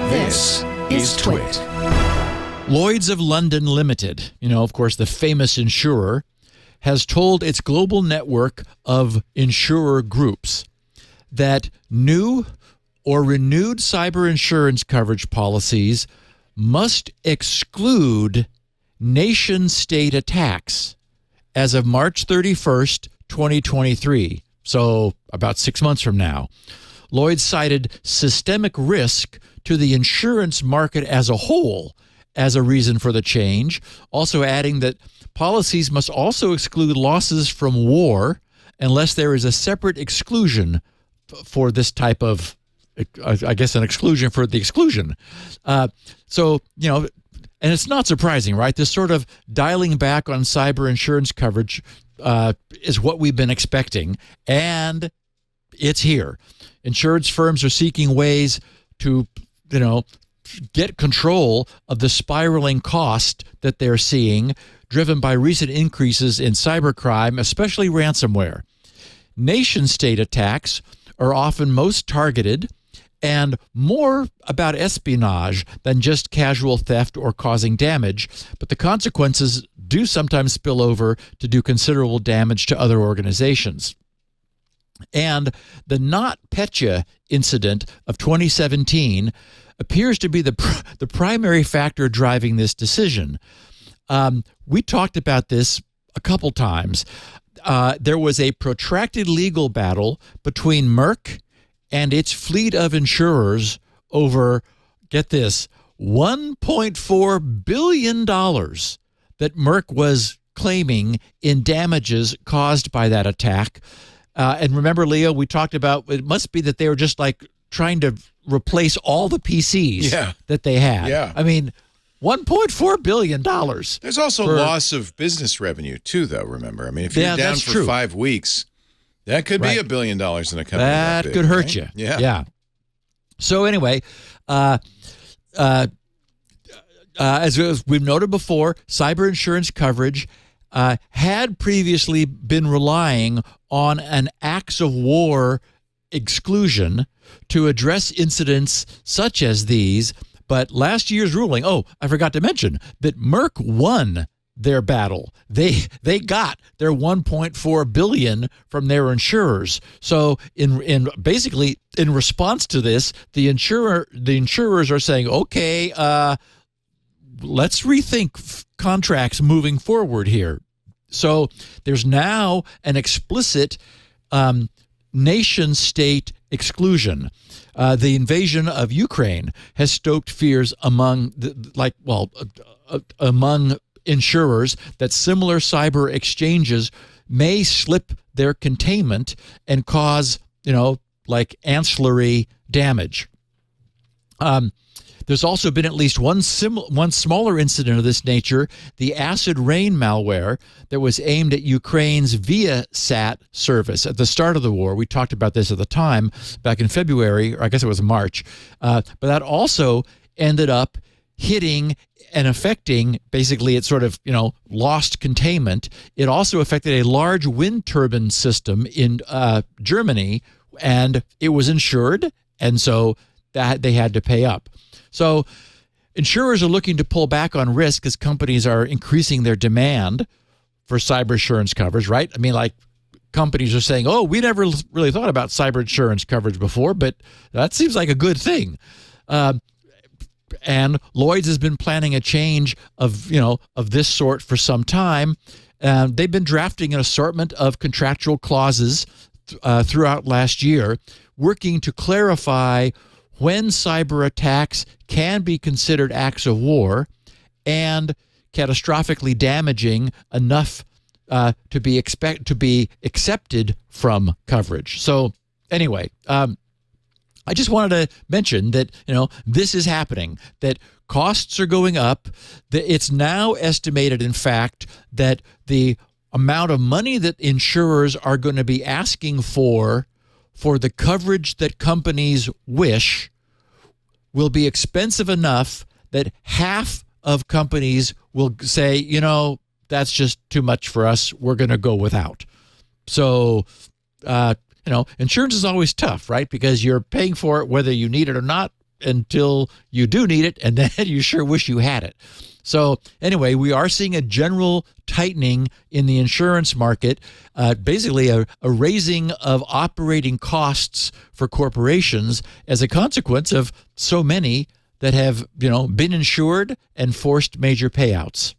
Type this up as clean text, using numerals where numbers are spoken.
This is TWiT. Lloyds of London Limited, of course, the famous insurer, has told its global network of insurer groups that new or renewed cyber insurance coverage policies must exclude nation-state attacks as of March 31st, 2023, so about 6 months from now. Lloyd cited systemic risk to the insurance market as a whole as a reason for the change, also adding that policies must also exclude losses from war unless there is a separate exclusion for this type of, I guess, an exclusion for the exclusion. And it's not surprising, right? This sort of dialing back on cyber insurance coverage is what we've been expecting, and it's here. Insurance firms are seeking ways to, get control of the spiraling cost that they're seeing, driven by recent increases in cybercrime, especially ransomware. Nation-state attacks are often most targeted and more about espionage than just casual theft or causing damage, but the consequences do sometimes spill over to do considerable damage to other organizations. And the NotPetya incident of 2017 appears to be the primary factor driving this decision. We talked about this a couple times. There was a protracted legal battle between Merck and its fleet of insurers over, get this, $1.4 billion that Merck was claiming in damages caused by that attack. And remember, Leo, we talked about it must be that they were just like trying to replace all the PCs that they had. Yeah. I mean, $1.4 billion. There's also loss of business revenue, too, though, remember. I mean, if you're down for true. 5 weeks, that could be $1 billion in a company. That big, could hurt right? you. Yeah. So anyway, as we've noted before, cyber insurance coverage had previously been relying on an acts of war exclusion to address incidents such as these. But last year's ruling, I forgot to mention that Merck won their battle. They got their $1.4 billion from their insurers. So in basically in response to this, the insurers are saying, okay, let's rethink contracts moving forward here. So there's now an explicit nation-state exclusion. The invasion of Ukraine has stoked fears among among insurers that similar cyber exchanges may slip their containment and cause, ancillary damage. There's also been at least one smaller incident of this nature, the acid rain malware that was aimed at Ukraine's Viasat service at the start of the war. We talked about this at the time back in February, or I guess it was March. But that also ended up hitting and affecting, basically it sort of, lost containment. It also affected a large wind turbine system in Germany, and it was insured, and so that they had to pay up. So insurers are looking to pull back on risk as companies are increasing their demand for cyber insurance coverage, right? I mean, like companies are saying, we never really thought about cyber insurance coverage before, but that seems like a good thing. And Lloyd's has been planning a change of this sort for some time. They've been drafting an assortment of contractual clauses throughout last year, working to clarify when cyber attacks can be considered acts of war and catastrophically damaging enough to be accepted from coverage. So anyway, I just wanted to mention that this is happening, that costs are going up, that it's now estimated, in fact, that the amount of money that insurers are going to be asking for the coverage that companies wish will be expensive enough that half of companies will say, that's just too much for us. We're going to go without. So, insurance is always tough, right? Because you're paying for it whether you need it or not, until you do need it, and then you sure wish you had it. So anyway, we are seeing a general tightening in the insurance market, basically a raising of operating costs for corporations as a consequence of so many that have, been insured and forced major payouts.